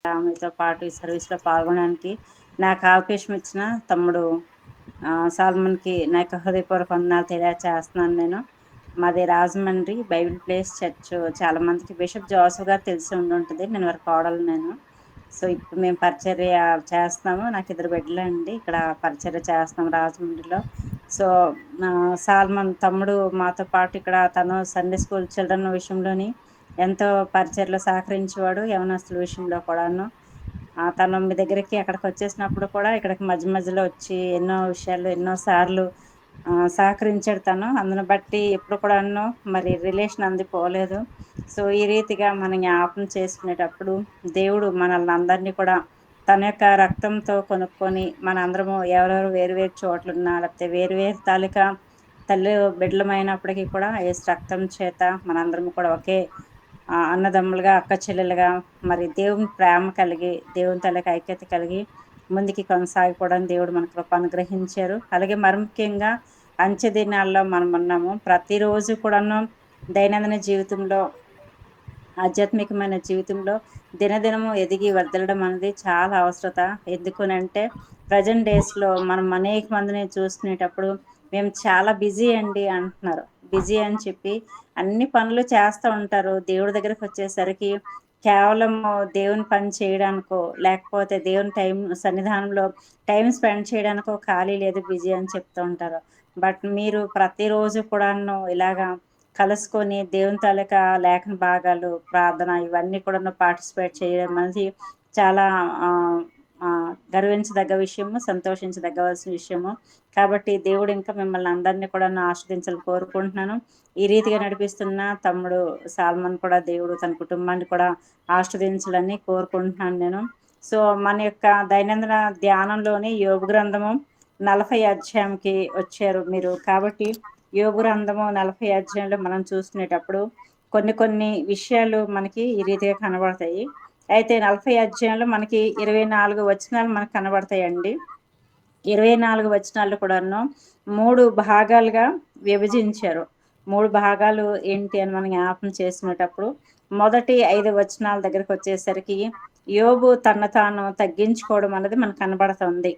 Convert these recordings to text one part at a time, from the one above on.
మీతో పాటు ఈ సర్వీస్‌లో పాల్గొనడానికి నాకు అవకాశం ఇచ్చిన తమ్ముడు సాల్మన్‌కి నా యొక్క హృదయపూర్వక వందనాలు తెలియచేస్తున్నాను నేను. మాది రాజమండ్రి బైబిల్ ప్లేస్ చర్చ్ చాలా మందికి బిషప్ జోసెఫ్ గారు తెలిసి ఉండుంటది. నేను వారి కోడలు నేను. సో, ఇప్పుడు మేము పరిచర్య చేస్తున్నాము. నాకు ఇద్దరు బిడ్డలండి. ఇక్కడ పరిచర్య చేస్తున్నాం రాజమండ్రిలో. సో, సాల్మన్ తమ్ముడు మాతో పాటు ఇక్కడ తను సండే స్కూల్ చిల్డ్రన్ విషయంలోని ఎంతో పరిచర్యలో సహకరించేవాడు. యవనస్తుల విషయంలో కూడాను. తను మీ దగ్గరికి అక్కడికొచ్చేసినప్పుడు కూడా ఇక్కడికి మధ్య మధ్యలో వచ్చి ఎన్నో విషయాలు ఎన్నో సార్లు సహకరించాడు తను. అందును బట్టి ఎప్పుడు కూడాను మరి రిలేషన్ అంది పోలేదు. సో, ఈ రీతిగా మనం జ్ఞాపకం చేసుకునేటప్పుడు దేవుడు మనల్ని అందరినీ కూడా తన యొక్క రక్తంతో కొనుక్కొని మనందరము ఎవరెవరు వేరు వేరు చోట్లున్నా లేకపోతే వేరు వేరు తాలూకా తల్లి బిడ్డలమైనప్పటికీ కూడా యేసు రక్తం చేత మనందరం కూడా ఒకే అన్నదమ్ములుగా, అక్క చెల్లెలుగా మరి దేవుని ప్రేమ కలిగి, దేవుని తాలూకా ఐక్యత కలిగి ముందుకి కొనసాగిపోవడానికి దేవుడు మన కృప అనుగ్రహించారు. అలాగే మరి ముఖ్యంగా అంచె దినాల్లో మనమున్నాము. ప్రతిరోజు కూడాను దైనందిన జీవితంలో ఆధ్యాత్మికమైన జీవితంలో దినదినము ఎదిగి వర్ధిల్లడం అనేది చాలా అవసరత. ఎందుకనంటే ప్రెజెంట్ డేస్‌లో మనం అనేక మందిని చూసుకునేటప్పుడు మేము చాలా బిజీ అండి అంటున్నారు. బిజీ అని చెప్పి అన్ని పనులు చేస్తూ ఉంటారు. దేవుడి దగ్గరకొచ్చేసరికి కేవలము దేవుని పని చేయడానికో, లేకపోతే దేవుని సన్నిధానంలో టైమ్ స్పెండ్ చేయడానికో ఖాళీ లేదు, బిజీ అని చెప్తూ ఉంటారు. బట్ మీరు ప్రతిరోజు కూడాను ఇలాగా కలుసుకొని దేవుని తాలూకా లేఖన భాగాలు, ప్రార్థన ఇవన్నీ కూడాను పార్టిసిపేట్ చేయడం అనేది చాలా ఆహ్, గర్వించదగ్గ విషయము, సంతోషించదగ్గవలసిన విషయము. కాబట్టి దేవుడు ఇంకా మిమ్మల్ని అందరినీ కూడాను ఆశీర్వదించాలని కోరుకుంటున్నాను. ఈ రీతిగా నడిపిస్తున్న తమ్ముడు సాల్మన్ కూడా దేవుడు తన కుటుంబాన్ని కూడా ఆశీర్వదించాలని కోరుకుంటున్నాను నేను. సో, మన యొక్క దైనందిన ధ్యానంలోని యోబు గ్రంథము 40 అధ్యాయంకి వచ్చారు మీరు. కాబట్టి యోబు గ్రంథము 40 అధ్యాయంలో మనం చూసుకునేటప్పుడు కొన్ని కొన్ని విషయాలు మనకి ఈ రీతిగా కనబడతాయి. అయితే 40 అధ్యాయంలో మనకి 24 వచనాలు మనకు కనబడతాయండి. 24 వచనాలు కూడాను 3 భాగాలుగా విభజించారు. 3 భాగాలు ఏంటి అని మనం జ్ఞాపకం చేసుకునేటప్పుడు, మొదటి 5 వచనాల దగ్గరకొచ్చేసరికి యోబు తనను తాను తగ్గించుకోవడం అన్నది మనకు కనబడుతుంది.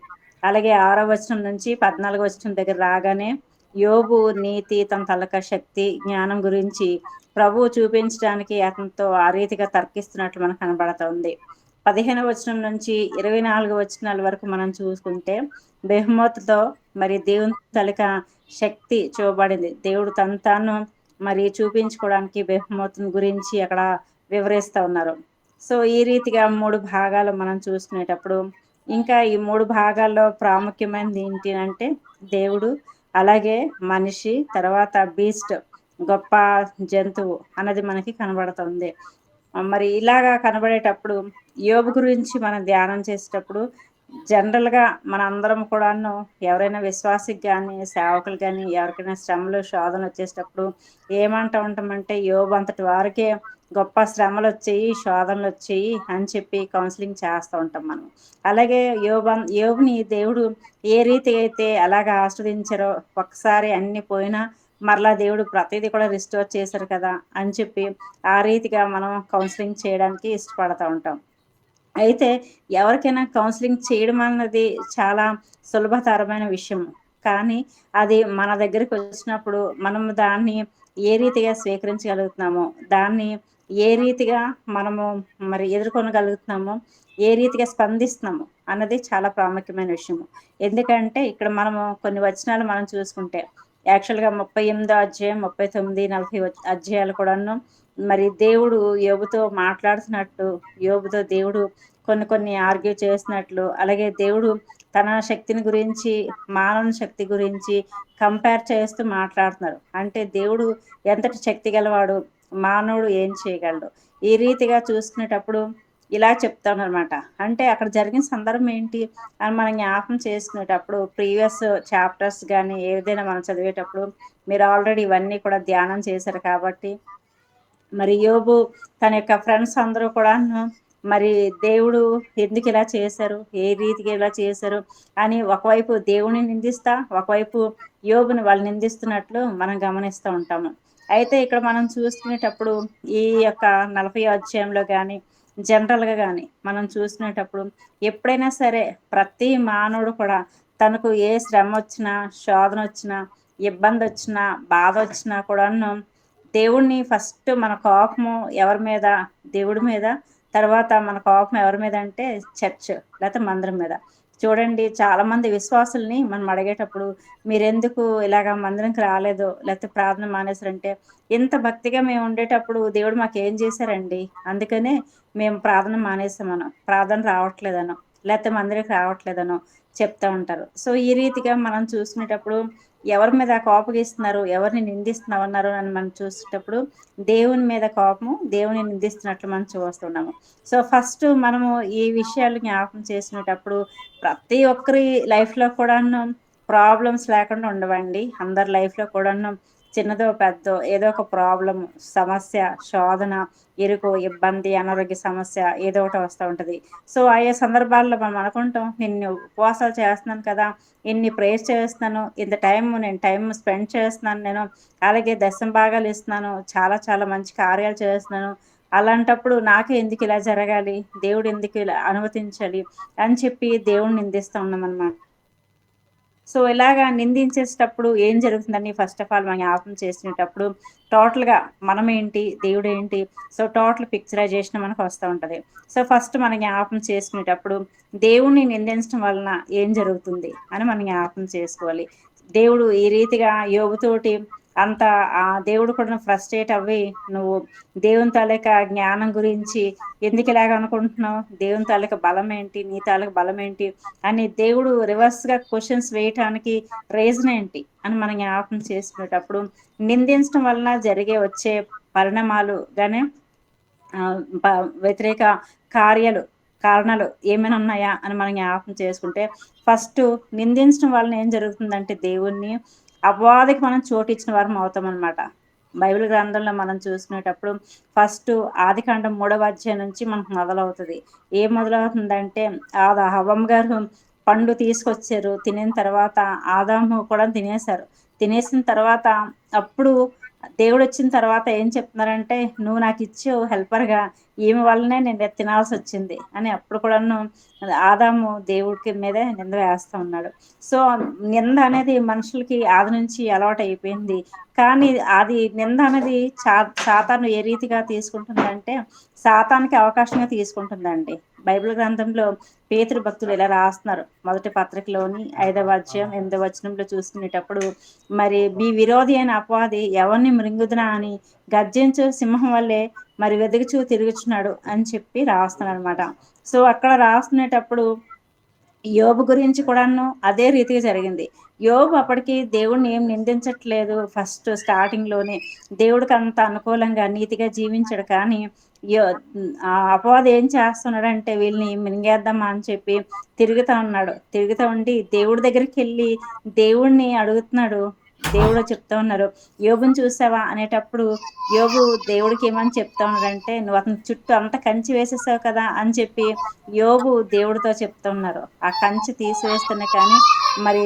అలాగే 6వ వచనం నుంచి 14వ వచనం దగ్గర రాగానే యోబు నీతి, తన తాలూకా శక్తి, జ్ఞానం గురించి ప్రభువు చూపించడానికి అతనితో ఆ రీతిగా తర్కిస్తున్నట్లు మనకు కనబడుతుంది. 15వ వచనం నుంచి 24 వచనాల వరకు మనం చూసుకుంటే బెహ్మోతుతో మరి దేవుని తాలూకా శక్తి చూపబడింది. దేవుడు తను తాను మరి చూపించుకోవడానికి బెహ్మోతుని గురించి అక్కడ వివరిస్తా ఉన్నారు. సో, ఈ రీతిగా 3 భాగాలు మనం చూసుకునేటప్పుడు, ఇంకా ఈ 3 భాగాల్లో ప్రాముఖ్యమైనది ఏంటి అంటే దేవుడు, అలాగే మనిషి, తర్వాత బీస్ట్ గొప్ప జంతువు అన్నది మనకి కనబడుతుంది. మరి ఇలాగా కనబడేటప్పుడు యోబు గురించి మనం ధ్యానం చేసేటప్పుడు జనరల్‌గా మనందరం కూడాను ఎవరైనా విశ్వాసికి గాని, సేవకులు గాని, ఎవరికైనా శ్రమలు, శోధనలొచ్చేటప్పుడు ఏమంటా ఉంటామంటే, యోబు అంతటి వారికే గొప్ప శ్రమలొచ్చాయి, శోధనలొచ్చాయి అని చెప్పి కౌన్సెలింగ్ చేస్తూ ఉంటాం మనం. అలాగే యోబుని దేవుడు ఏ రీతి అయితే అలాగా ఆస్వాదించారో, ఒక్కసారి అన్నీ పోయినా మరలా దేవుడు ప్రతీది కూడా రిస్టోర్ చేశారు కదా అని చెప్పి, ఆ రీతిగా మనం కౌన్సెలింగ్ చేయడానికి ఇష్టపడతా ఉంటాం. అయితే ఎవరికైనా కౌన్సెలింగ్ చేయడం అన్నది చాలా సులభతరమైన విషయం. కానీ అది మన దగ్గరికొచ్చినప్పుడు మనం దాన్ని ఏ రీతిగా స్వీకరించగలుగుతున్నామో, దాన్ని ఏ రీతిగా మనము మరి ఎదుర్కొనగలుగుతున్నామో, ఏ రీతిగా స్పందిస్తున్నామో అన్నది చాలా ప్రాముఖ్యమైన విషయము. ఎందుకంటే ఇక్కడ మనము కొన్ని వచనాలు మనం చూసుకుంటే యాక్చువల్‌గా 38 అధ్యాయం, 39, 40 అధ్యాయాలు కూడాను మరి దేవుడు యోబుతో మాట్లాడుతున్నట్టు, యోబుతో దేవుడు కొన్ని కొన్ని ఆర్గ్యూ చేసినట్లు, అలాగే దేవుడు తన శక్తిని గురించి, మానవుని శక్తి గురించి కంపేర్ చేస్తూ మాట్లాడుతున్నారు. అంటే దేవుడు ఎంతటి శక్తి గలవాడు, మానవుడు ఏం చేయగలడు. ఈ రీతిగా చూసుకునేటప్పుడు ఇలా చెప్తాననమాట. అంటే అక్కడ జరిగిన సందర్భం ఏంటి అని మనం జ్ఞాపకం చేసుకునేటప్పుడు ప్రీవియస్ చాప్టర్స్ గాని, ఏదైనా మనం చదివేటప్పుడు మీరు ఆల్రెడీ ఇవన్నీ కూడా ధ్యానం చేశారు కాబట్టి మరి యోబు తన యొక్క ఫ్రెండ్స్ అందరూ కూడాను మరి దేవుడు ఎందుకిలా చేశారు? ఏ రీతిగా ఇలా చేశారు? అని ఒకవైపు దేవుడిని నిందిస్తా, ఒకవైపు యోబుని వాళ్ళు నిందిస్తున్నట్లు మనం గమనిస్తూ ఉంటాము. అయితే ఇక్కడ మనం చూసుకునేటప్పుడు ఈ యొక్క 40 అధ్యాయంలో గాని, జనరల్‌గా గాని మనం చూసుకునేటప్పుడు ఎప్పుడైనా సరే ప్రతి మానవుడు కూడా తనకు ఏ శ్రమొచ్చినా, శోధనొచ్చినా, ఇబ్బందొచ్చినా, బాధొచ్చినా కూడాను దేవుడిని ఫస్ట్ మన కోపము ఎవరి మీద? దేవుడి మీద. తర్వాత మన కోపం ఎవరి మీద అంటే చర్చ్ లేతే మందిరం మీద. చూడండి చాలామంది విశ్వాసుల్ని మనం అడిగేటప్పుడు మీరెందుకు ఇలాగ మందిరంకి రాలేదో లేతే ప్రార్థన మానేసారంటే, ఇంత భక్తిగా మేము ఉండేటప్పుడు దేవుడు మాకేం చేశారండి? అందుకనే మేము ప్రార్థన మానేసామనో, ప్రార్థన రావట్లేదనో, లేతే మందిరానికి రావట్లేదనో చెప్తా ఉంటారు. సో, ఈ రీతిగా మనం చూసుకునేటప్పుడు ఎవరి మీద కోపగిస్తున్నారు, ఎవరిని నిందిస్తున్నామన్నారు అని మనం చూసేటప్పుడు దేవుని మీద కోపము, దేవుని నిందిస్తున్నట్లు మనం చూస్తున్నాము. సో, ఫస్ట్ మనము ఈ విషయాలు జ్ఞాపకం చేసుకునేటప్పుడు ప్రతి ఒక్కరి లైఫ్‌లో కూడాను ప్రాబ్లమ్స్ లేకుండా ఉండవండి. అందరి లైఫ్‌లో కూడాను చిన్నదో, పెద్దో ఏదో ఒక ప్రాబ్లమ్, సమస్య, శోధన, ఇరుకు, ఇబ్బంది, అనారోగ్య సమస్య ఏదో ఒకటి వస్తా ఉంటది. సో, ఆయా సందర్భాల్లో మనం అనుకుంటాం, నేను ఉపవాసాలు చేస్తున్నాను కదా! ఇన్ని ప్రేయర్స్ చేస్తున్నాను. ఇంత నేను టైమ్ స్పెండ్ చేస్తున్నాను నేను. అలాగే దశమ భాగాలు ఇస్తున్నాను. చాలా చాలా మంచి కార్యాలు చేస్తున్నాను. అలాంటప్పుడు నాకే ఎందుకు ఇలా జరగాలి? దేవుడు ఎందుకు ఇలా అనుమతించాలి? అని చెప్పి దేవుడిని నిందిస్తా ఉన్నామనమాట. సో, ఇలాగా నిందించేసేటప్పుడు ఏం జరుగుతుందని ఫస్ట్ ఆఫ్ ఆల్ మనం జ్ఞాపకం చేసుకునేటప్పుడు టోటల్‌గా మనమేంటి? దేవుడేంటి? సో, టోటల్ పిక్చరైజేషన్ మనకొస్తా ఉంటది. సో, ఫస్ట్ మనం జ్ఞాపకం చేసుకునేటప్పుడు దేవుడిని నిందించడం వలన ఏం జరుగుతుంది? అని మనం జ్ఞాపకం చేసుకోవాలి. దేవుడు ఈ రీతిగా యోబుతోటి అంత దేవుడు కూడా ఫ్రస్ట్రేట్ అవ్వి, "నువ్వు దేవుని తాలూకా జ్ఞానం గురించి ఎందుకిలాగ అనుకుంటున్నావు? దేవుని తాలూకా బలమేంటి? నీ తాలూకా బలమేంటి?" అని దేవుడు రివర్స్‌గా క్వెషన్స్ వేయటానికి రీజన్ ఏంటి? అని మనం జ్ఞాపకం చేసుకునేటప్పుడు నిందించడం వలన వచ్చే పరిణామాలు గాని ప వ్యతిరేక కార్యాలు, కారణాలు ఏమైనా ఉన్నాయా అని మనం జ్ఞాపకం చేసుకుంటే, ఫస్టు నిందించడం వలన ఏం జరుగుతుందంటే దేవుడిని అపవాదికి మనం చోటిచ్చిన వారం అవుతామనమాట. బైబిల్ గ్రంథంలో మనం చూసుకునేటప్పుడు ఫస్టు ఆదికాండం 3వ అధ్యాయం నుంచి మనకు మొదలవుతది. ఏం మొదలవుతుందంటే హవ్వమ్మ గారు పండు తీసుకొచ్చారు. తినిన తర్వాత ఆదాము కూడా తినేసారు. తినేసిన తర్వాత అప్పుడు దేవుడొచ్చిన తర్వాత ఏం చెప్తున్నారంటే, "నువ్వు నాకిచ్చావు హెల్పర్‌గా. ఈమె వల్లనే నేను ఇది తినాల్సొచ్చింది" అని అప్పుడు కూడాను ఆదాము దేవుడికి మీదే నింద వేస్తా ఉన్నాడు. సో, నింద అనేది మనుషులకి ఆది నుంచి అలవాటయిపోయింది. కానీ అది నింద అనేది సాతాను ఏ రీతిగా తీసుకుంటుందంటే, సాతానుకి అవకాశంగా తీసుకుంటుందండి. బైబిల్ గ్రంథంలో పేతురు భక్తులు ఇలా రాస్తున్నారు. మొదటి పత్రికలోని 5వ అధ్యాయం 8వ వచనంలో చూసుకునేటప్పుడు, మరి మీ విరోధి అయిన అపవాది ఎవరిని మృంగుదునా అని గర్జించు సింహం వల్లే మరి వెదుగుచూ తిరుగుచున్నాడు అని చెప్పి రాస్తున్నారనమాట. సో, అక్కడ రాస్తునేటప్పుడు యోబు గురించి కూడాను అదే రీతిగా జరిగింది. యోబు అప్పటికి దేవుడిని ఏం నిందించట్లేదు. ఫస్ట్ స్టార్టింగ్‌లోనే దేవుడికంత అనుకూలంగా నీతిగా జీవించాడు. కానీ అపవాది ఏం చేస్తున్నాడంటే వీళ్ళని మింగేద్దామా అని చెప్పి తిరుగుతా ఉన్నాడు. తిరుగుతా ఉండి దేవుడి దగ్గరికెళ్ళి దేవుడిని అడుగుతున్నాడు. దేవుడు చెప్తా ఉన్నారు. "యోబుని చూసావా?" అనేటప్పుడు యోబు దేవుడికి ఏమని చెప్తా ఉన్నాడంటే, "నువ్వు అతని చుట్టూ అంతా కంచె వేసేసావు కదా!" అని చెప్పి యోబు దేవుడితో చెప్తున్నారు. ఆ కంచె తీసివేస్తేనే కానీ మరి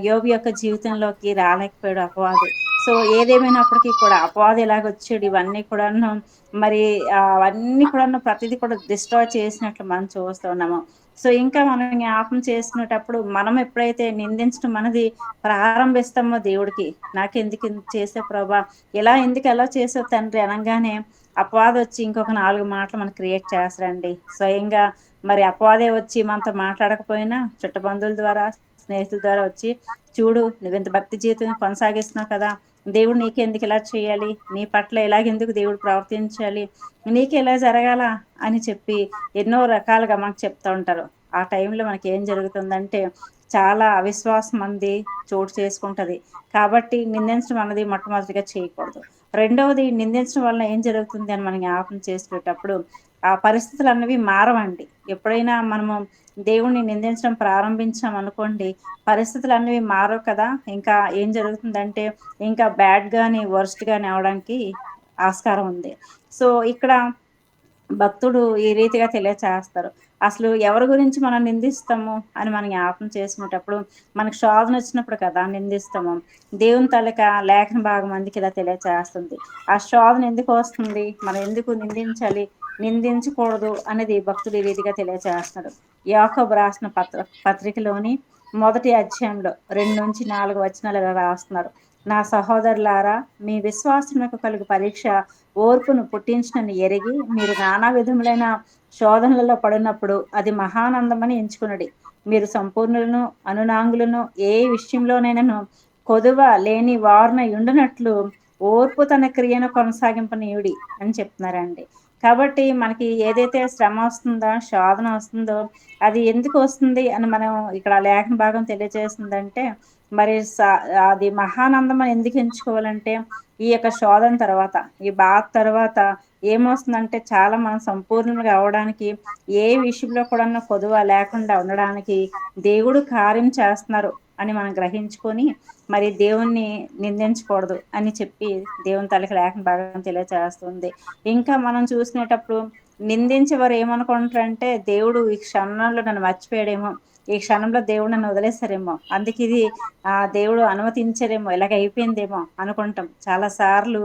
యోబు యొక్క జీవితంలోకి రాలేకపోయాడు అపవాది. సో, ఏదేమైనప్పటికీ కూడా అపవాది ఎలాగొచ్చాడు ఇవన్నీ కూడాను మరి అవన్నీ కూడాను ప్రతీది కూడా డిస్ట్రాయ్ చేసినట్లు మనం చూస్తూ ఉన్నాము. సో, ఇంకా మనం జ్ఞాపకం చేసుకునేటప్పుడు మనం ఎప్పుడైతే నిందించడం అనేది ప్రారంభిస్తామో దేవుడికి, "నాకెందుకు ఇంత చేసావు ప్రభా! ఎందుకు ఎలా చేసావు తండ్రి" అనంగానే అపవాదొచ్చి ఇంకొక 4 మాటలు మనకు క్రియేట్ చేస్తాడండి. స్వయంగా మరి అపవాదే వచ్చి మనతో మాట్లాడకపోయినా చుట్టబంధువుల ద్వారా, స్నేహితుల ద్వారా వచ్చి, "చూడు నువ్వింత భక్తి జీవితం కొనసాగిస్తున్నావు కదా! దేవుడు నీకెందుకు ఇలా చేయాలి? నీ పట్ల ఇలాగెందుకు దేవుడు ప్రవర్తించాలి? నీకిలా జరగాలా?" అని చెప్పి ఎన్నో రకాలుగా మనకు చెప్తా ఉంటారు. ఆ టైంలో మనకేం జరుగుతుందంటే, చాలా అవిశ్వాసం అనేది చోటు చేసుకుంటది. కాబట్టి నిందించడం అన్నది మొట్టమొదటిగా చేయకూడదు. రెండవది నిందించడం వలన ఏం జరుగుతుంది అని మనం జ్ఞాపకం చేసుకునేటప్పుడు, ఆ పరిస్థితులన్నవి మారవండి. ఎప్పుడైనా మనము దేవుడిని నిందించడం ప్రారంభించామనుకోండి, పరిస్థితులన్నవి మారవు కదా! ఇంకా ఏం జరుగుతుందంటే, ఇంకా బ్యాడ్ గాని, వరస్ట్ గాని అవ్వడానికి ఆస్కారం ఉంది. సో, ఇక్కడ భక్తుడు ఈ రీతిగా తెలియచేస్తారు. అసలు ఎవరి గురించి మనం నిందిస్తాము అని మనం జ్ఞాపకం చేసుకునేటప్పుడు, మనకు శోధనొచ్చినప్పుడు కదా నిందిస్తాము. దేవుని తాలూకా లేఖన భాగం అందుకే ఇలా తెలియచేస్తుంది. ఆ శోధన ఎందుకు వస్తుంది? మనం ఎందుకు నిందించాలి? నిందించకూడదు అనేది భక్తుడు ఈ రీతిగా తెలియజేస్తున్నాడు. యాకోబు రాసిన పత్రికలోని మొదటి అధ్యాయంలో 2-4 వచనాలు ఇలా రాస్తున్నాడు. నా సహోదరులారా, మీ విశ్వాసమునకు కలుగు పరీక్ష ఓర్పును పుట్టించునని ఎరిగి మీరు నానా విధములైన శోధనలలో పడినప్పుడు అది మహానందమని ఎంచుకున్నది. మీరు సంపూర్ణులను అనునాంగులను ఏ విషయంలోనైనాను కొదువ లేని వారున ఉండునట్లు ఓర్పు తన క్రియను కొనసాగింపనీయుడి అని చెప్తున్నారండి. కాబట్టి మనకి ఏదైతే శ్రమ వస్తుందో, శోధన వస్తుందో అది ఎందుకు వస్తుంది అని మనం ఇక్కడ లేఖన భాగం తెలియజేస్తుందంటే, మరి అది మహానందం అని ఎందుకు ఎంచుకోవాలంటే, ఈ యొక్క శోధన తర్వాత, ఈ బాధ తర్వాత ఏమొస్తుందంటే చాలా మనం సంపూర్ణంగా అవ్వడానికి, ఏ విషయంలో కూడాను కొదువ లేకుండా ఉండడానికి దేవుడు కార్యం చేస్తున్నారు అని మనం గ్రహించుకొని, మరి దేవుణ్ణి నిందించకూడదు అని చెప్పి దేవుని తాలూకా లేఖన భాగం తెలియజేస్తుంది. ఇంకా మనం చూసినేటప్పుడు నిందించేవారు ఏమనుకుంటారంటే, దేవుడు ఈ క్షణంలో నన్ను మర్చిపోయాడేమో, ఈ క్షణంలో దేవుడు నన్ను వదిలేస్తారేమో, అందుకే ఇది దేవుడు అనుమతించారేమో, ఇలాగ అయిపోయిందేమో అనుకుంటాం. చాలా సార్లు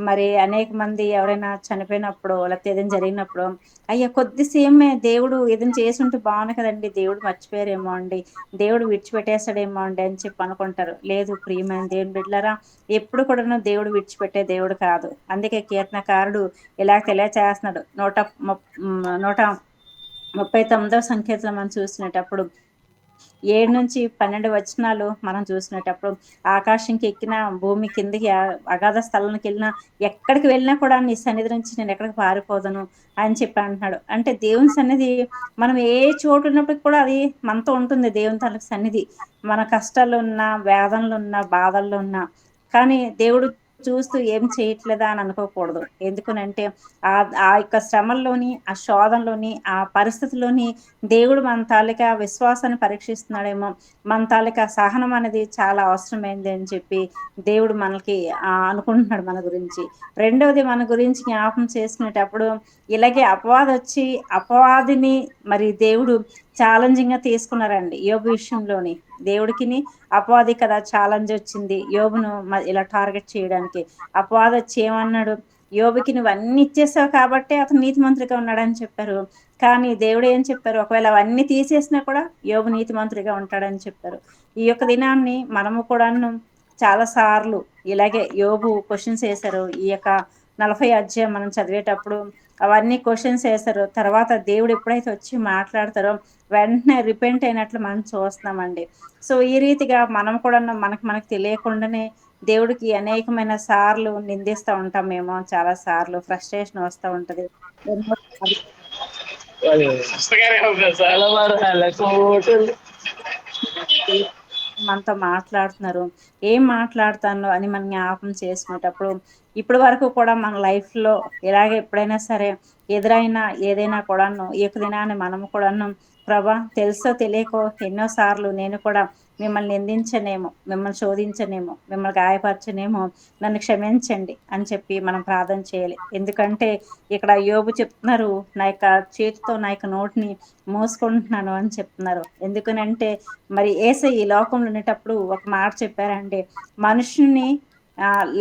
మరి అనేక మంది ఎవరైనా చనిపోయినప్పుడు, లేకపోతే ఏదైనా జరిగినప్పుడు, అయ్యా కొద్దిసేమే దేవుడు ఏదైనా చేసుంటే బాగుండు కదండి, దేవుడు మర్చిపోయారేమో అండి, దేవుడు విడిచిపెట్టేస్తాడేమో అండి అని చెప్పి అనుకుంటారు. లేదు ప్రియమైన దేవుని బిడ్డలారా, ఎప్పుడు కూడాను దేవుడు విడిచిపెట్టే దేవుడు కాదు. అందుకే కీర్తనకారుడు ఇలా తెలియచేస్తున్నాడు. 139వ సంకీర్తన మనం చూసినప్పుడు 7-12 వచనాలు మనం చూసినప్పుడు, ఆకాశంకి ఎక్కిన, భూమి కిందకి అగాధ స్థలానికి వెళ్ళినా, ఎక్కడికి వెళ్ళినా కూడా నీ సన్నిధి నుంచి నేను ఎక్కడికి పారిపోదును అని చెప్పి అంటున్నాడు. అంటే దేవుని సన్నిధి మనం ఏ చోటు ఉన్నప్పటికి కూడా అది మనతో ఉంటుంది. దేవుని తనకు సన్నిధి మన కష్టాలు ఉన్నా, వేదనలు ఉన్నా, బాధల్లో ఉన్నా, కానీ దేవుడు చూస్తూ ఏం చేయట్లేదా అని అనుకోకూడదు. ఎందుకనంటే ఆ యొక్క శ్రమల్లోని, ఆ శోధనలోని, ఆ పరిస్థితిలోని దేవుడు మన తాలూకా విశ్వాసాన్ని పరీక్షిస్తున్నాడేమో, మన తాలూకా సహనం అనేది చాలా అవసరమైంది అని చెప్పి దేవుడు మనకి అనుకుంటున్నాడు మన గురించి. రెండవది మన గురించి జ్ఞాపకం చేసుకునేటప్పుడు, ఇలాగే అపవాదొచ్చి అపవాదిని మరి దేవుడు ఛాలెంజింగ్‌గా తీసుకున్నారండి యోబు విషయంలోని. దేవుడికిని అపవాది కదా ఛాలెంజ్ వచ్చింది యోబును ఇలా టార్గెట్ చేయడానికి. అపవాదొచ్చి ఏమన్నాడు, యోబుకి నువ్వన్నీ ఇచ్చేసావు కాబట్టే అతను నీతిమంతుడిగా ఉన్నాడని చెప్పారు. కానీ దేవుడు ఏం చెప్పారు, ఒకవేళ అవన్నీ తీసేసినా కూడా యోబు నీతిమంతుడిగా ఉంటాడని చెప్పారు. ఈ యొక్క దినాన్ని మనము కూడాను చాలా సార్లు ఇలాగే యోబు క్వెషన్స్ వేశారు. ఈ యొక్క 40 అధ్యాయం మనం చదివేటప్పుడు అవన్నీ క్వెషన్స్ వేశారు. తర్వాత దేవుడు ఎప్పుడైతే వచ్చి మాట్లాడతారో వెంటనే రిపెంట్ అయినట్లు మనం చూస్తున్నామండి. సో ఈ రీతిగా మనం కూడా మనకు తెలియకుండానే దేవుడికి అనేకమైన సార్లు నిందిస్తూ ఉంటామేమో, చాలా సార్లు ఫ్రస్ట్రేషన్ వస్తూ ఉంటది. ఎన్నో మనతో మాట్లాడుతున్నారు, ఏం మాట్లాడుతాను అని మనం జ్ఞాపకం చేసుకునేటప్పుడు, ఇప్పటి వరకు కూడా మన లైఫ్‌లో ఇలాగే ఎప్పుడైనా సరే ఎదురైనా ఏదైనా కూడాను ఈ యొక్క దినాన్ని మనము కూడాను, ప్రభా తెలుసో తెలియకో ఎన్నో సార్లు నేను కూడా మిమ్మల్ని నిందించనేమో, మిమ్మల్ని శోధించనేమో, మిమ్మల్ని గాయపరచనేమో, నన్ను క్షమించండి అని చెప్పి మనం ప్రార్థన చేయాలి. ఎందుకంటే ఇక్కడ యోబు చెప్తున్నారు, నా యొక్క చేతితో నా యొక్క నోటిని మోసుకుంటున్నాను అని చెప్తున్నారు. ఎందుకనంటే మరి యేసయ్య ఈ లోకంలో ఉండేటప్పుడు ఒక మాట చెప్పారండి, మనుషుల్ని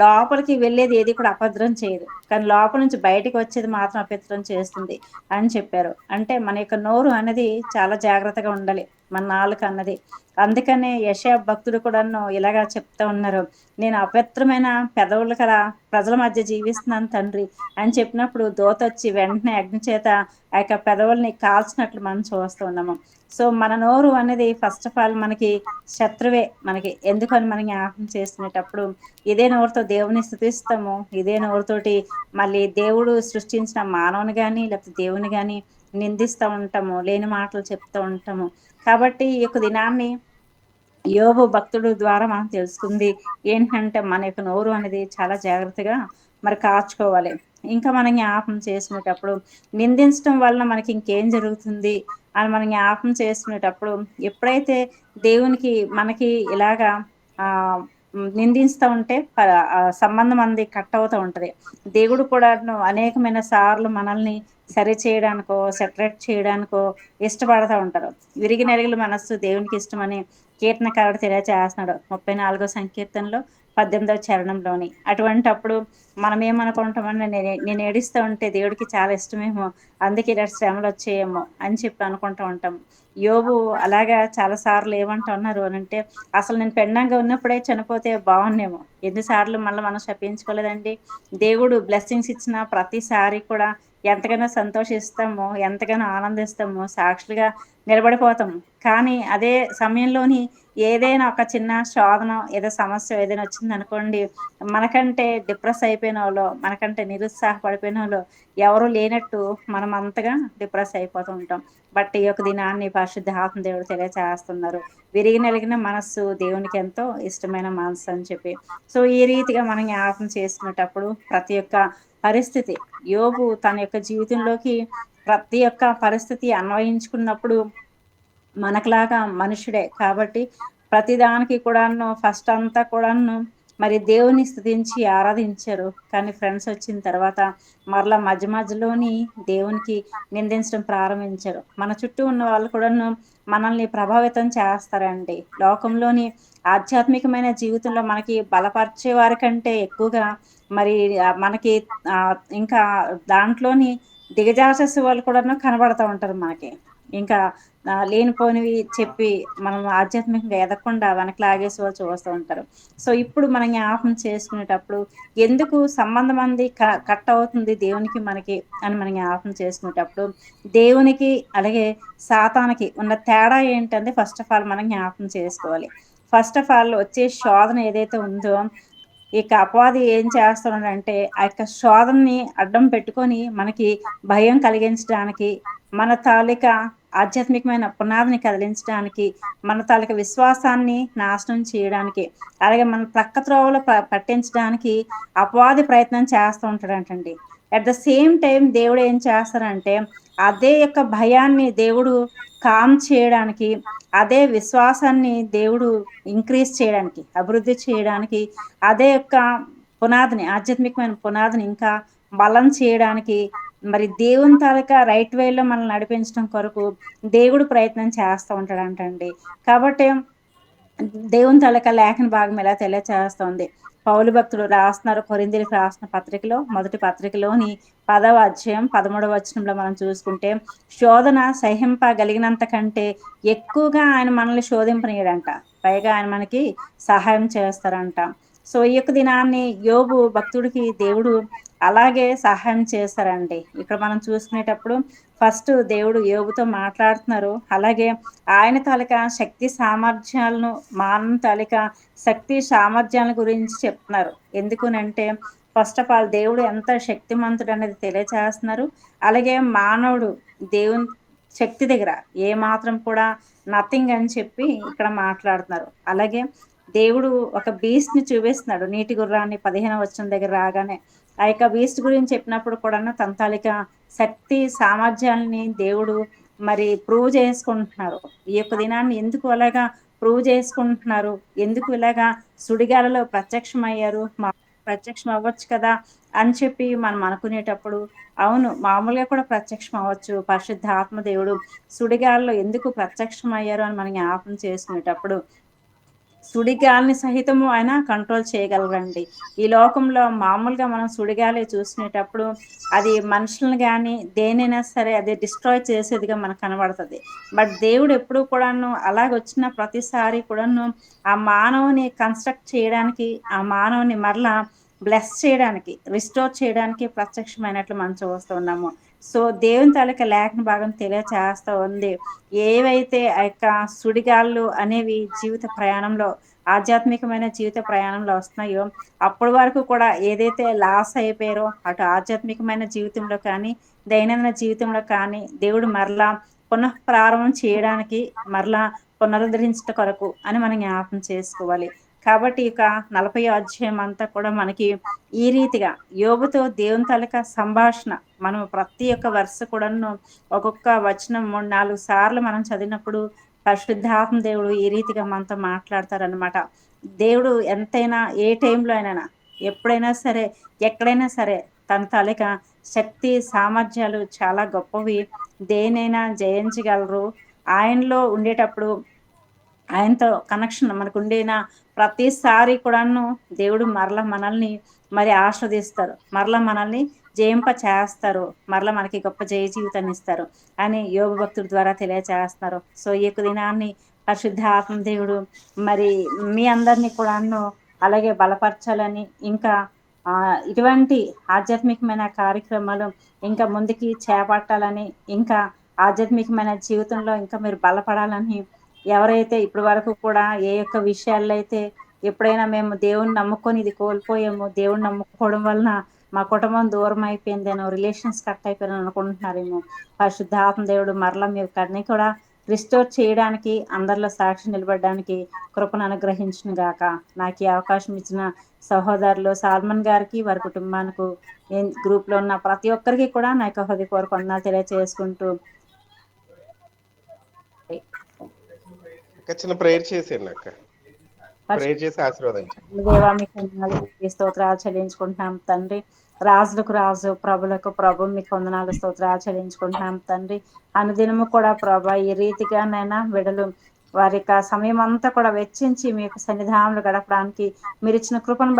లోపలికి వెళ్ళేది ఏది కూడా అపద్రం చేయదు, కానీ లోపల నుంచి బయటికి వచ్చేది మాత్రం అపవిత్రం చేస్తుంది అని చెప్పారు. అంటే మన యొక్క నోరు అనేది చాలా జాగ్రత్తగా ఉండాలి, మన నాలుక అన్నది. అందుకనే యెషయా భక్తుడు కూడాను ఇలాగా చెప్తా ఉన్నారు, నేను అపవిత్రమైన పెదవులు కల ప్రజల మధ్య జీవిస్తున్నాను తండ్రి అని చెప్పినప్పుడు దూత వచ్చి వెంటనే అగ్ని చేత ఆ యొక్క పెదవుల్ని కాల్చినట్లు మనం చూస్తూ ఉన్నాము. సో మన నోరు అనేది ఫస్ట్ ఆఫ్ ఆల్ మనకి శత్రువే మనకి. ఎందుకని మనం జ్ఞాపకం చేసుకునేటప్పుడు ఇదే నోరుతో దేవుని స్తుతిస్తాము, ఇదే నోరుతోటి మళ్ళీ దేవుడు సృష్టించిన మానవుని కానీ లేకపోతే దేవుని కానీ నిందిస్తూ ఉంటాము, లేని మాటలు చెప్తూ ఉంటాము. కాబట్టి ఈ యొక్క దినాన్ని యోబు భక్తుడు ద్వారా మనం తెలుసుకుంది ఏంటంటే, మన యొక్క నోరు అనేది చాలా జాగ్రత్తగా మరి కాచుకోవాలి. ఇంకా మనం జ్ఞాపకం చేసుకునేటప్పుడు నిందించడం వలన మనకి ఇంకేం జరుగుతుంది అని మనం జ్ఞాపకం చేసుకునేటప్పుడు, ఎప్పుడైతే దేవునికి మనకి ఇలాగా నిందిస్తూ ఉంటే సంబంధం అనేది కట్ అవుతూ ఉంటుంది. దేవుడు కూడా అనేకమైన సార్లు మనల్ని సరి చేయడానికో, సెపరేట్ చేయడానికో ఇష్టపడతా ఉంటారు. విరిగి నలిగిన మనస్సు దేవునికి ఇష్టమని కీర్తనకారుడు తెలియజేస్తున్నాడు 34వ సంకీర్తనలో 18వ చరణంలోని. అటువంటప్పుడు మనం ఏమనుకుంటామని నేను ఏడుస్తూ ఉంటే దేవుడికి చాలా ఇష్టమేమో, అందుకే ఇలాంటి శ్రమలొచ్చాయేమో అని చెప్పి అనుకుంటూ ఉంటాం. యోబు అలాగా చాలా సార్లు ఏమంటున్నారు అనంటే, అసలు నేను పెండంగా ఉన్నప్పుడే చనిపోతే బావున్నేమో. ఎన్ని సార్లు మళ్ళా మనం శపించుకోలేదండి. దేవుడు బ్లెస్సింగ్స్ ఇచ్చిన ప్రతిసారి కూడా ఎంతగానో సంతోషిస్తామో, ఎంతగానో ఆనందిస్తామో, సాక్షులుగా నిలబడిపోతాము. కానీ అదే సమయంలోని ఏదైనా ఒక చిన్న శోధన, ఏదో సమస్య ఏదైనా వచ్చిందనుకోండి, మనకంటే డిప్రెస్ అయిపోయినోళ్ళో, మనకంటే నిరుత్సాహపడిపోయినోళ్ళో ఎవరు లేనట్టు మనం అంతగా డిప్రెస్ అయిపోతూ ఉంటాం. బట్ ఈ యొక్క దినాన్ని పరిశుద్ధాత్మ దేవుడు తెలియచేస్తున్నారు. విరిగి నలిగిన మనస్సు దేవునికి ఎంతో ఇష్టమైన మనస్సు అని చెప్పి. సో, ఈ రీతిగా మనం జ్ఞాపకం చేసుకునేటప్పుడు ప్రతి ఒక్క పరిస్థితి యోబు తన యొక్క జీవితంలోకి ప్రతి ఒక్క పరిస్థితి అన్వయించుకున్నప్పుడు మనకులాగా మనుషుడే. కాబట్టి ప్రతిదానికి కూడాను ఫస్ట్ అంతా కూడాను మరి దేవుని స్తుతించి ఆరాధించారు. కానీ ఫ్రెండ్స్ వచ్చిన తర్వాత మరలా మధ్య మధ్యలోని దేవునికి నిందించడం ప్రారంభించారు. మన చుట్టూ ఉన్న వాళ్ళు కూడాను మనల్ని ప్రభావితం చేస్తారండి. లోకంలోని ఆధ్యాత్మికమైన జీవితంలో మనకి బలపరిచే వారి కంటే ఎక్కువగా మరి మనకి ఇంకా దాంట్లోని దిగజార్చేసే వాళ్ళు కూడాను కనబడతా ఉంటారు మనకి. ఇంకా లేనిపోనివి చెప్పి మనం ఆధ్యాత్మికంగా ఎదగకుండా వెనక్కి లాగేసేవాళ్ళు చూస్తూ ఉంటారు. సో, ఇప్పుడు మనం జ్ఞాపకం చేసుకునేటప్పుడు ఎందుకు సంబంధం అనేది కట్ అవుతుంది దేవునికి మనకి అని మనం జ్ఞాపకం చేసుకునేటప్పుడు, దేవునికి అలాగే సాతానుకి ఉన్న తేడా ఏంటంటే ఫస్ట్ ఆఫ్ ఆల్ మనం జ్ఞాపకం చేసుకోవాలి. ఫస్ట్ ఆఫ్ ఆల్ వచ్చే శోధన ఏదైతే ఉందో, ఇక అపవాది ఏం చేస్తున్నాడంటే, ఆ యొక్క శోధనని అడ్డం పెట్టుకొని మనకి భయం కలిగించడానికి, మన తాలూకా ఆధ్యాత్మికమైన పునాదిని కదిలించడానికి, మన తాలూకా విశ్వాసాన్ని నాశనం చేయడానికి, అలాగే మన ప్రక్క త్రోవలో పట్టించడానికి అపవాది ప్రయత్నం చేస్తూ ఉంటాడంటండి. అట్ ద సేమ్ టైమ్ దేవుడు ఏం చేస్తారంటే, అదే యొక్క భయాన్ని దేవుడు కామ్ చేయడానికి, అదే విశ్వాసాన్ని దేవుడు ఇంక్రీజ్ చేయడానికి, అభివృద్ధి చేయడానికి, అదే యొక్క పునాదిని ఆధ్యాత్మికమైన పునాదిని ఇంకా బలం చేయడానికి, మరి దేవుని తాలూకా రైట్ వేలో మనల్ని నడిపించడం కొరకు దేవుడు ప్రయత్నం చేస్తూ ఉంటాడంటండి. కాబట్టి దేవుని తాలూకా లేఖన భాగం ఇలా తెలియచేస్తోంది. పౌలు భక్తుడు రాస్తున్నారు కొరింథీయులకు రాసిన పత్రికలో, మొదటి పత్రికలోని 10వ అధ్యాయం 13వ వచనంలో మనం చూసుకుంటే, శోధన సహింపగలిగినంత కంటే ఎక్కువగా ఆయన మనల్ని శోధింపనీయడంట. పైగా ఆయన మనకి సహాయం చేస్తారంట. సో, ఈ యొక్క దినాన్ని యోబు భక్తుడికి దేవుడు అలాగే సహాయం చేస్తారండి. ఇక్కడ మనం చూసుకునేటప్పుడు ఫస్ట్ దేవుడు యోబుతో మాట్లాడుతున్నారు. అలాగే ఆయన తాలూకా శక్తి సామర్థ్యాలను, మానవ తాలూకా శక్తి సామర్థ్యాల గురించి చెప్తున్నారు. ఎందుకునంటే ఫస్ట్ ఆఫ్ ఆల్ దేవుడు ఎంత శక్తిమంతుడనేది తెలియచేస్తున్నారు. అలాగే మానవుడు దేవుని శక్తి దగ్గర ఏమాత్రం కూడా నథింగ్ అని చెప్పి ఇక్కడ మాట్లాడుతున్నారు. అలాగే దేవుడు ఒక బీస్ట్‌ని చూపిస్తున్నాడు. నీటి గుర్రాన్ని 15వ వచనం దగ్గర రాగానే. ఆ యొక్క బీస్ట్ గురించి చెప్పినప్పుడు కూడాను తన తాలూకా శక్తి సామర్థ్యాలని దేవుడు మరి ప్రూవ్ చేసుకుంటున్నారు. ఈ యొక్క దినాన్ని ఎందుకు అలాగా ప్రూవ్ చేసుకుంటున్నారు? ఎందుకు ఇలాగా సుడిగాలిలో ప్రత్యక్షమయ్యారు? ప్రత్యక్షం అవ్వచ్చు కదా! అని చెప్పి మనం అనుకునేటప్పుడు, అవును మామూలుగా కూడా ప్రత్యక్షం అవ్వచ్చు. పరిశుద్ధాత్మ దేవుడు సుడిగాలిలో ఎందుకు ప్రత్యక్షమయ్యారు అని మనం జ్ఞాపకం చేసుకునేటప్పుడు, సుడిగాలిని సహితము ఆయన కంట్రోల్ చేయగలరండి. ఈ లోకంలో మామూలుగా మనం సుడిగాలి చూసుకునేటప్పుడు అది మనుషుల్ని గాని, దేన్నైనా సరే అది డిస్ట్రాయ్ చేసేదిగా మనకు కనబడతది. బట్ దేవుడు ఎప్పుడు కూడాను అలాగొచ్చిన ప్రతిసారి కూడాను ఆ మానవుని కన్‌స్ట్రక్ట్ చేయడానికి, ఆ మానవుని మరలా బ్లెస్ చేయడానికి, రిస్టోర్ చేయడానికి ప్రత్యక్షమైనట్లు మనం చూస్తూ ఉన్నాము. సో, దేవుని తాలూకా లేఖన భాగం తెలియచేస్తా ఉంది. ఏవైతే ఆ యొక్క సుడిగాలులు అనేవి జీవిత ప్రయాణంలో ఆధ్యాత్మికమైన జీవిత ప్రయాణంలో వస్తున్నాయో, అప్పటి వరకు కూడా ఏదైతే లాస్ అయిపోయారో, అటు ఆధ్యాత్మికమైన జీవితంలో కానీ, దైనందిన జీవితంలో కానీ, దేవుడు మరలా పునఃప్రారంభం చేయడానికి, మరలా పునరుద్ధరించుట కొరకు అని మనం జ్ఞాపకం చేసుకోవాలి. కాబట్టి ఇక 40వ అధ్యాయం అంతా కూడా మనకి ఈ రీతిగా యోబుతో దేవుని తాలూకా సంభాషణ మనం ప్రతి ఒక్క వరుస కూడాను ఒక్కొక్క వచనం 3, 4 సార్లు మనం చదివినప్పుడు పరిశుద్ధాత్మ దేవుడు ఈ రీతిగా మనతో మాట్లాడతారనమాట. దేవుడు ఎంతైనా ఏ టైంలో అయినా, ఎప్పుడైనా సరే, ఎక్కడైనా సరే తన తాలూకా శక్తి సామర్థ్యాలు చాలా గొప్పవి. దేన్నైనా జయించగలరు. ఆయనలో ఉండేటప్పుడు ఆయనతో కనెక్షన్ మనకుండిన ప్రతిసారి కూడాను దేవుడు మరలా మనల్ని మరి ఆస్వాదిస్తారు. మరలా మనల్ని జయింప చేస్తారు. మరలా మనకి గొప్ప జయ జీవితాన్ని ఇస్తారు అని యోబు భక్తుడి ద్వారా తెలియచేస్తున్నారు. సో ఈ యొక్క దినాన్ని పరిశుద్ధాత్మ దేవుడు మరి మీ అందరినీ కూడాను అలాగే బలపరచాలని, ఇంకా ఇటువంటి ఆధ్యాత్మికమైన కార్యక్రమాలు ఇంకా ముందుకి చేపట్టాలని, ఇంకా ఆధ్యాత్మికమైన జీవితంలో ఇంకా మీరు బలపడాలని, ఎవరైతే ఇప్పటి వరకు కూడా ఏ యొక్క విషయాల్లో అయితే ఎప్పుడైనా మేము దేవుణ్ణి నమ్ముకొని ఇది కోల్పోయాము, దేవుణ్ణి నమ్ముకోవడం వలన మా కుటుంబం దూరం అయిపోయిందేమో, రిలేషన్స్ కట్ అయిపోయారని అనుకుంటున్నారేమో, పరిశుద్ధాత్మ దేవుడు మరలా మీరు కన్నీ కూడా రిస్టోర్ చేయడానికి, అందరిలో సాక్షి నిలబడడానికి కృపను అనుగ్రహించును గాక. నాకు ఈ అవకాశం ఇచ్చిన సహోదరులు సాల్మన్ గారికి, వారి కుటుంబానికి, గ్రూప్లో ఉన్న ప్రతి ఒక్కరికి కూడా నా యొక్క హృదయపూర్వక వందనాలు తెలియజేసుకుంటూ చిన్న ప్రేయర్ చేసేయండి అక్క. ప్రేయర్ చేసి ఆశీర్వదించండి. దేవా మీకు వందనాలు, స్తోత్రాలు చెల్లించుకుంటున్నాం తండ్రి. రాజులకు రాజు, ప్రభులకు ప్రభు మీకు వందనాలు, స్తోత్రాలు చెల్లించుకుంటున్నాం తండ్రి. అనుదినము కూడా ప్రభా ఈ రీతిగానైనా విడలు వారి యొక్క సమయం అంతా కూడా వెచ్చించి మీకు సన్నిధానంలో గడపడానికి మీరు ఇచ్చిన కృపను బట్టి